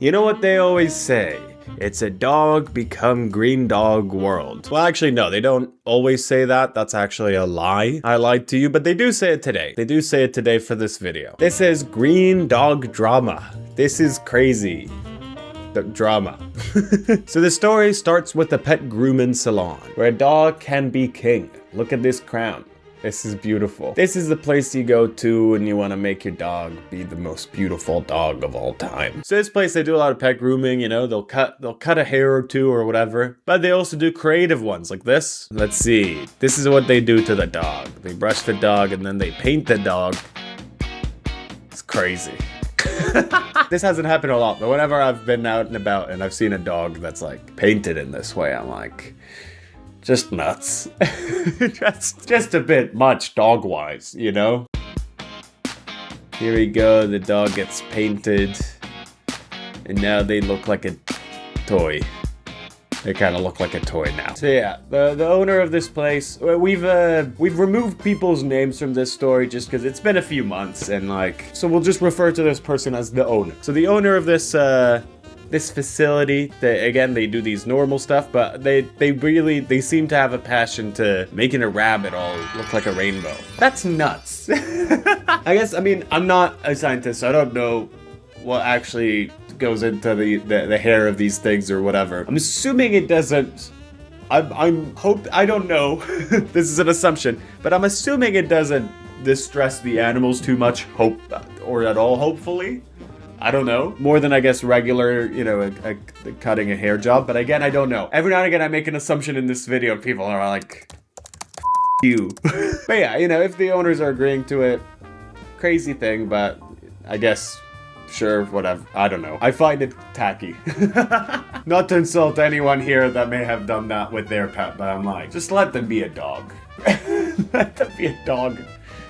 You know what they always say? It's a dog become green dog world. Well, actually, no, they don't always say that. That's actually a lie. I lied to you, but they do say it today. They do say it today for this video. This is green dog drama. This is crazy. The drama. So the story starts with a pet grooming salon where a dog can be king. Look at this crown. This is beautiful. This is the place you go to when you want to make your dog be the most beautiful dog of all time. So this place, they do a lot of pet grooming, you know, they'll cut a hair or two or whatever, but they also do creative ones like this. Let's see. This is what they do to the dog. They brush the dog and then they paint the dog. It's crazy. This hasn't happened a lot, but whenever I've been out and about and I've seen a dog that's like painted in this way, I'm like, just nuts. just a bit much dog-wise, you know? Here we go, the dog gets painted. And now they look like a toy. They kind of look like a toy now. So yeah, the owner of this place, we've removed people's names from this story just because it's been a few months and like, so we'll just refer to this person as the owner. So the owner of this facility, they do these normal stuff, but they seem to have a passion to making a rabbit all look like a rainbow. That's nuts. I mean, I'm not a scientist, so I don't know what actually goes into the hair of these things or whatever. I'm assuming it doesn't. I don't know. This is an assumption, but I'm assuming it doesn't distress the animals too much, or at all, hopefully. I don't know. More than, I guess, regular, you know, cutting a hair job. But again, I don't know. Every now and again, I make an assumption in this video. People are like, you. But yeah, you know, if the owners are agreeing to it, crazy thing. But I guess, sure, whatever. I don't know. I find it tacky. Not to insult anyone here that may have done that with their pet. But I'm like, just let them be a dog. Let them be a dog.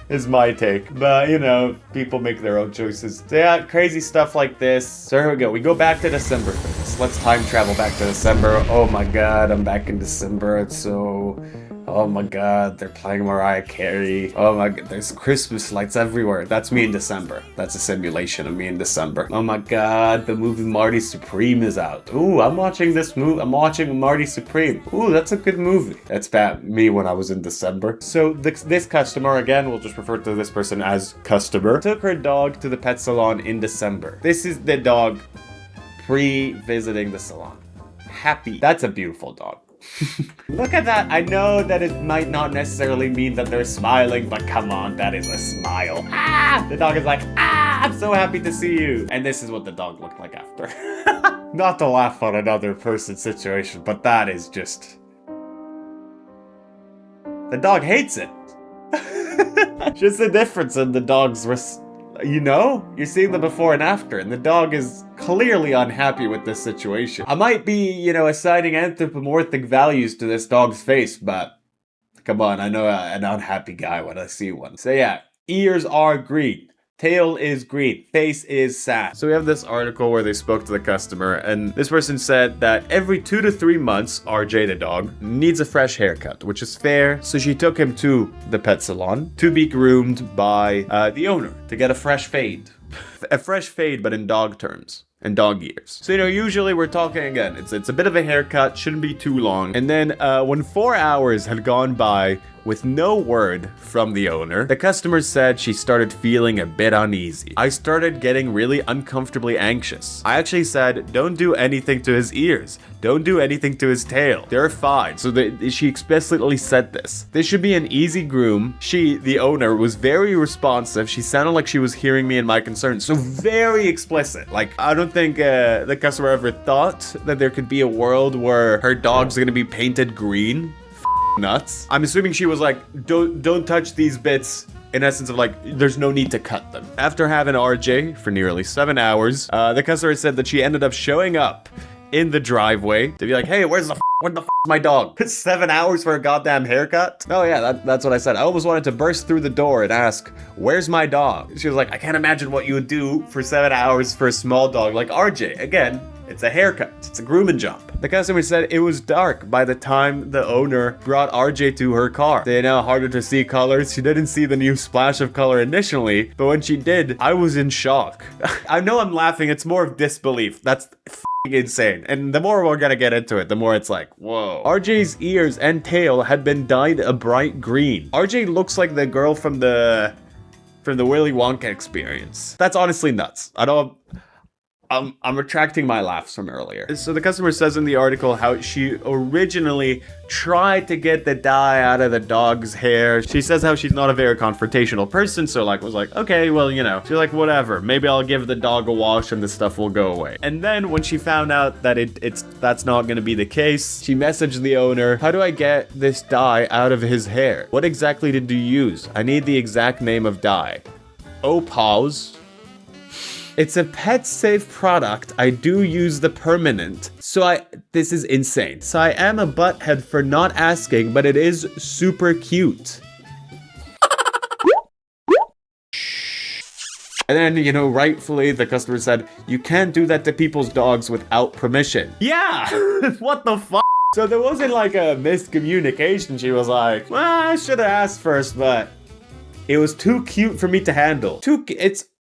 Is my take, but you know, people make their own choices. So yeah, crazy stuff like this. So here we go. We go back to December for this. Let's time travel back to December. Oh my god, I'm back in December. It's so... Oh my god, they're playing Mariah Carey. Oh my god, there's Christmas lights everywhere. That's me in December. That's a simulation of me in December. Oh my god, the movie Marty Supreme is out. Ooh, I'm watching this movie. I'm watching Marty Supreme. Ooh, that's a good movie. That's me when I was in December. So this customer, again, we'll just refer to this person as customer, took her dog to the pet salon in December. This is the dog pre-visiting the salon. Happy. That's a beautiful dog. Look at that. I know that it might not necessarily mean that they're smiling, but come on, that is a smile. Ah! The dog is like, ah, I'm so happy to see you. And this is what the dog looked like after. Not to laugh on another person's situation, but that is just... The dog hates it. Just the difference in the dog's you know? You're seeing the before and after, and the dog is clearly unhappy with this situation. I might be, you know, assigning anthropomorphic values to this dog's face, but come on, I know an unhappy guy when I see one. So yeah, ears are green. Tail is green. Face is sad. So we have this article where they spoke to the customer, and this person said that every 2 to 3 months, RJ the dog needs a fresh haircut, which is fair. So she took him to the pet salon to be groomed by the owner to get a fresh fade. A fresh fade, but in dog terms. And dog years. So, you know, usually we're talking again, it's a bit of a haircut, shouldn't be too long. And then when 4 hours had gone by with no word from the owner, the customer said she started feeling a bit uneasy. I started getting really uncomfortably anxious. I actually said, don't do anything to his ears. Don't do anything to his tail. They're fine. So she explicitly said this. This should be an easy groom. She, the owner, was very responsive. She sounded like she was hearing me and my concerns. So very explicit. Like, I don't think the customer ever thought that there could be a world where her dog's gonna be painted green. Nuts. I'm assuming she was like, don't touch these bits. In essence of like, there's no need to cut them. After having RJ for nearly 7 hours, the customer said that she ended up showing up in the driveway to be like, hey, where the f my dog? 7 hours for a goddamn haircut? Oh yeah, that's what I said. I almost wanted to burst through the door and ask, where's my dog? She was like, I can't imagine what you would do for 7 hours for a small dog like RJ. Again, It's a haircut. It's a grooming job. The customer said it was dark by the time the owner brought RJ to her car. They now harder to see colors. She didn't see the new splash of color initially, but when she did, I was in shock. I know I'm laughing. It's more of disbelief. That's insane. And the more we're gonna get into it, the more it's like, whoa. RJ's ears and tail had been dyed a bright green. RJ looks like the girl from the Willy Wonka experience. That's honestly nuts. I'm retracting my laughs from earlier. So the customer says in the article how she originally tried to get the dye out of the dog's hair. She says how she's not a very confrontational person, so was like, okay, well, she's like, whatever. Maybe I'll give the dog a wash and the stuff will go away. And then when she found out that that's not gonna be the case, she messaged the owner, how do I get this dye out of his hair? What exactly did you use? I need the exact name of dye. Oh, pause. It's a pet safe product. I do use the permanent. This is insane. So I am a butthead for not asking, but it is super cute. And then, rightfully, the customer said, you can't do that to people's dogs without permission. Yeah! What the fuck? So there wasn't like a miscommunication. She was like, well, I should have asked first, but it was too cute for me to handle.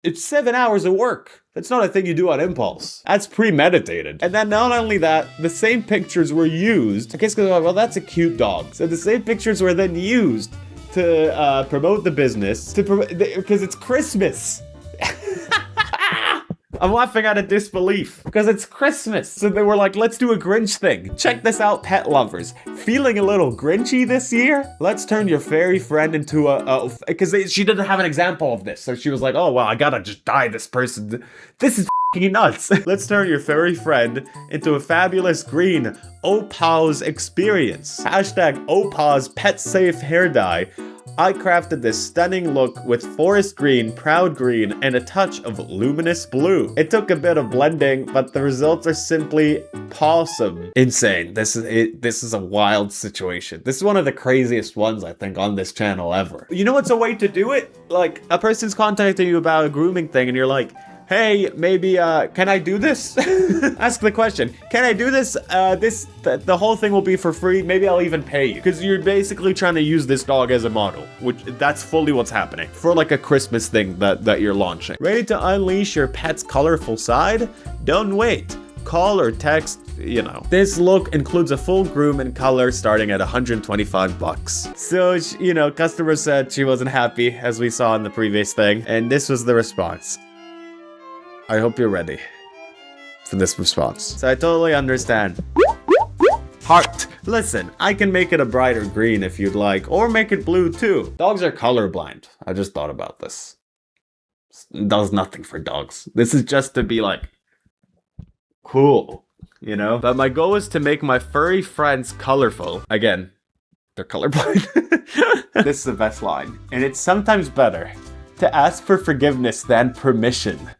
It's 7 hours of work. That's not a thing you do on impulse. That's premeditated. And then not only that, the same pictures were used. I guess because, well, that's a cute dog. So the same pictures were then used to promote the business, because it's Christmas. I'm laughing out of disbelief because it's Christmas. So they were like, let's do a Grinch thing. Check this out, pet lovers. Feeling a little Grinchy this year? Let's turn your fairy friend into because she didn't have an example of this. So she was like, oh, well, I gotta just dye this person. This is f***ing nuts. Let's turn your fairy friend into a fabulous green Opals experience. Hashtag Opals pet safe hair dye. I crafted this stunning look with forest green, proud green, and a touch of luminous blue. It took a bit of blending, but the results are simply awesome. Insane. This is a wild situation. This is one of the craziest ones, I think, on this channel ever. You know what's a way to do it? Like, a person's contacting you about a grooming thing, and you're like, hey, maybe, can I do this? Ask the question, can I do this? The whole thing will be for free. Maybe I'll even pay you. Because you're basically trying to use this dog as a model, which that's fully what's happening. For like a Christmas thing that you're launching. Ready to unleash your pet's colorful side? Don't wait. Call or text, This look includes a full groom and color starting at $125. So, customer said she wasn't happy, as we saw in the previous thing. And this was the response. I hope you're ready for this response. So I totally understand. Heart. Listen, I can make it a brighter green if you'd like, or make it blue too. Dogs are colorblind. I just thought about this. It does nothing for dogs. This is just to be like, cool, But my goal is to make my furry friends colorful. Again, they're colorblind. This is the best line. And it's sometimes better to ask for forgiveness than permission.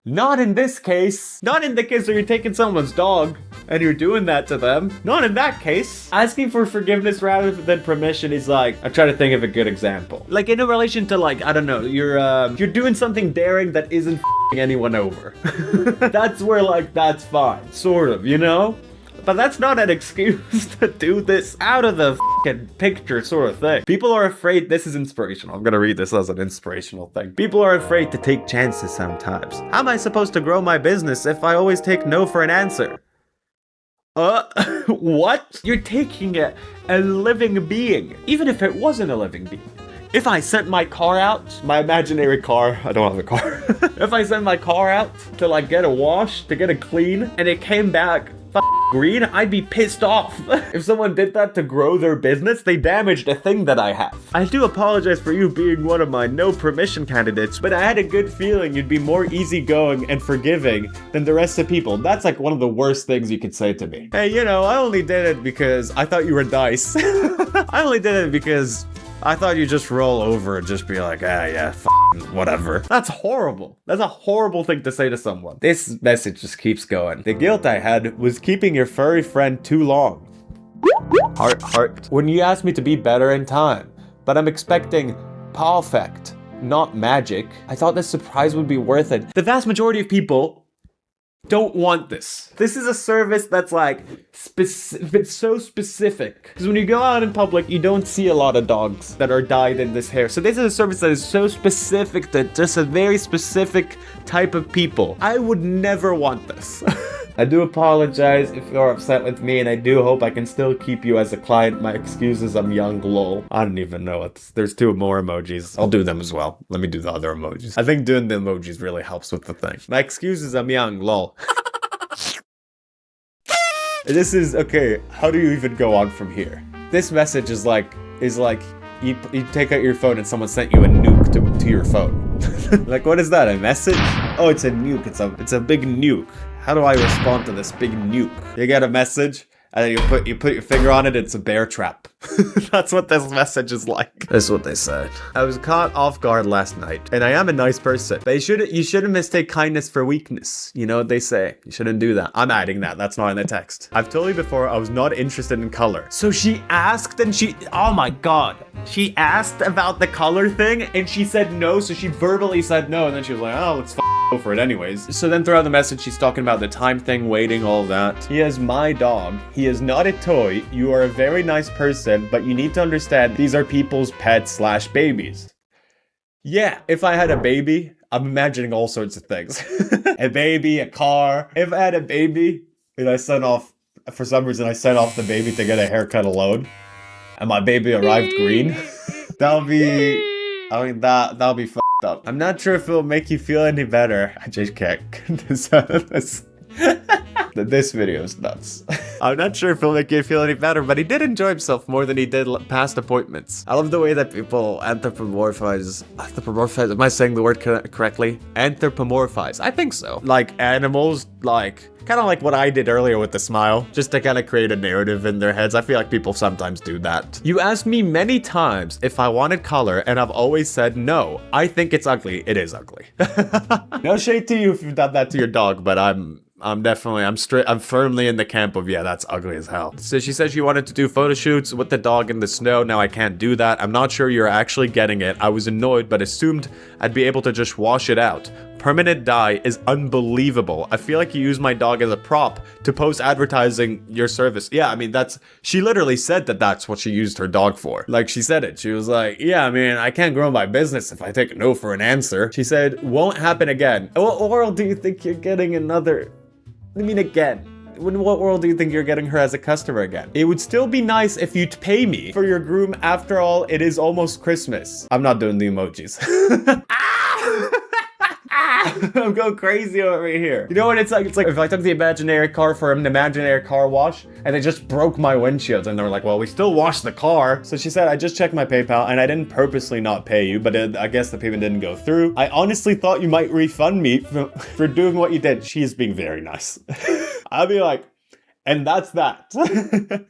Not in this case. Not in the case where you're taking someone's dog and you're doing that to them. Not in that case. Asking for forgiveness rather than permission is like, I'm trying to think of a good example. Like in a relation to like, I don't know, you're doing something daring that isn't f***ing anyone over. That's where like, that's fine. Sort of, But that's not an excuse to do this out of the fucking picture sort of thing. People are afraid, this is inspirational. I'm gonna read this as an inspirational thing. People are afraid to take chances sometimes. How am I supposed to grow my business if I always take no for an answer? What? You're taking a living being, even if it wasn't a living being. If I sent my car out, my imaginary car, I don't have a car. If I sent my car out to like get a wash, to get a clean, and it came back green, I'd be pissed off. If someone did that to grow their business, they damaged a thing that I have. I do apologize for you being one of my no permission candidates, but I had a good feeling you'd be more easygoing and forgiving than the rest of people. That's like one of the worst things you could say to me. Hey, I only did it because I thought you were nice. I only did it because I thought you'd just roll over and just be like, yeah, whatever. That's horrible. That's a horrible thing to say to someone. This message just keeps going. The guilt I had was keeping your furry friend too long. Heart. When you asked me to be better in time, but I'm expecting perfect, not magic, I thought this surprise would be worth it. The vast majority of people don't want this. This is a service that's like, it's so specific. Because when you go out in public, you don't see a lot of dogs that are dyed in this hair. So this is a service that is so specific to just a very specific type of people. I would never want this. I do apologize if you're upset with me, and I do hope I can still keep you as a client. My excuses, I'm young, lol. I don't even know what there's 2 more emojis. I'll do them as well. Let me do the other emojis. I think doing the emojis really helps with the thing. My excuses, I'm young, lol. This is, okay, how do you even go on from here? This message is like you take out your phone and someone sent you a nuke to your phone. Like, what is that, a message? Oh, it's a nuke, it's a big nuke. How do I respond to this big nuke? You get a message, and then you put your finger on it, it's a bear trap. That's what this message is like. That's what they said. I was caught off guard last night, and I am a nice person. But you shouldn't mistake kindness for weakness. You know what they say. You shouldn't do that. I'm adding that. That's not in the text. I've told you before, I was not interested in color. So she asked, and oh my god. She asked about the color thing, and she said no, so she verbally said no, and then she was like, oh, let's go for it anyways. So then throughout the message, she's talking about the time thing, waiting, all that. He is my dog. He is not a toy. You are a very nice person, but you need to understand these are people's pets / babies. Yeah, if I had a baby, I'm imagining all sorts of things. A baby, a car. If I had a baby, and for some reason I sent off the baby to get a haircut alone, and my baby arrived green, that'll be f***ed up. I'm not sure if it'll make you feel any better. I just can't. This video is nuts. I'm not sure if it'll make you feel any better, but he did enjoy himself more than he did past appointments. I love the way that people anthropomorphize, am I saying the word correctly? Anthropomorphize, I think so. Like animals, like, kind of like what I did earlier with the smile, just to kind of create a narrative in their heads. I feel like people sometimes do that. You asked me many times if I wanted color, and I've always said no. I think it's ugly. It is ugly. No shade to you if you've done that to your dog, but I'm firmly in the camp of, yeah, that's ugly as hell. So she said she wanted to do photo shoots with the dog in the snow. Now I can't do that. I'm not sure you're actually getting it. I was annoyed, but assumed I'd be able to just wash it out. Permanent dye is unbelievable. I feel like you use my dog as a prop to post advertising your service. Yeah, I mean, she literally said that that's what she used her dog for. Like, she said it. She was like, yeah, I mean, I can't grow my business if I take a no for an answer. She said, won't happen again. What world do you think you're getting another... I mean, again, in what world do you think you're getting her as a customer again? It would still be nice if you'd pay me for your groom. After all, it is almost Christmas. I'm not doing the emojis. I'm going crazy over here. You know what it's like? It's like if I took the imaginary car for an imaginary car wash and they just broke my windshield and they were like, well, we still washed the car. So she said, I just checked my PayPal and I didn't purposely not pay you, but I guess the payment didn't go through. I honestly thought you might refund me for doing what you did. She is being very nice. I'll be like, and that's that.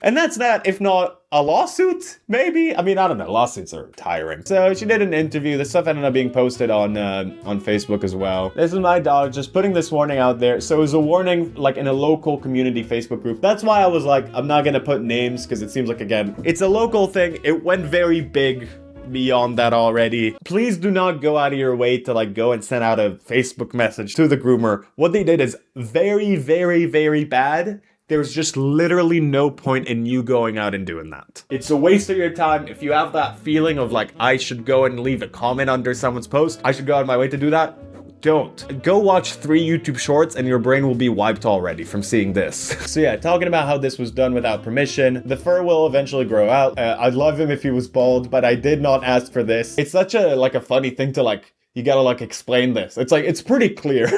And that's that, if not a lawsuit, maybe? I mean, I don't know. Lawsuits are tiring. So she did an interview. The stuff ended up being posted on Facebook as well. This is my dog, just putting this warning out there. So it was a warning, like, in a local community Facebook group. That's why I was like, I'm not gonna put names, because it seems like, again, it's a local thing. It went very big beyond that already. Please do not go out of your way to like go and send out a Facebook message to the groomer. What they did is very, very, very bad. There's just literally no point in you going out and doing that. It's a waste of your time. If you have that feeling of like, I should go and leave a comment under someone's post, I should go out of my way to do that, don't. Go watch 3 YouTube shorts and your brain will be wiped already from seeing this. So yeah, talking about how this was done without permission. The fur will eventually grow out. I'd love him if he was bald, but I did not ask for this. It's such a funny thing to like, you gotta like explain this. It's like, it's pretty clear.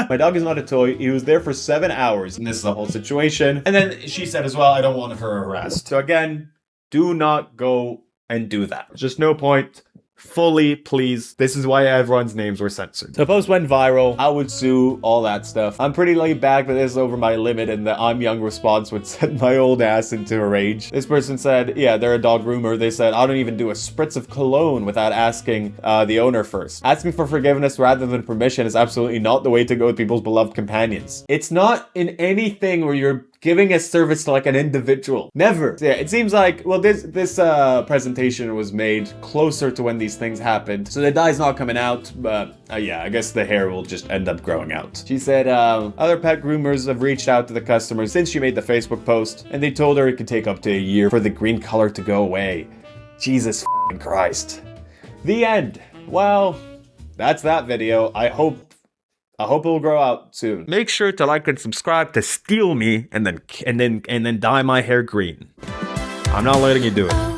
My dog is not a toy. He was there for 7 hours and this is the whole situation. And then she said as well, I don't want her harassed. So again, do not go and do that. Just no point. Fully, please. This is why everyone's names were censored. The post went viral. I would sue, all that stuff. I'm pretty laid back, but this is over my limit, and the I'm young response would send my old ass into a rage. This person said, yeah, they're a dog groomer. They said, I don't even do a spritz of cologne without asking the owner first. Asking for forgiveness rather than permission is absolutely not the way to go with people's beloved companions. It's not in anything where you're giving a service to like an individual. Never. So yeah, it seems like, well, this presentation was made closer to when these things happened. So the dye's not coming out, but yeah, I guess the hair will just end up growing out. She said, other pet groomers have reached out to the customer since she made the Facebook post, and they told her it could take up to a year for the green color to go away. Jesus f***ing Christ. The end. Well, that's that video. I hope it will grow out soon. Make sure to like and subscribe to steal me and then dye my hair green. I'm not letting you do it.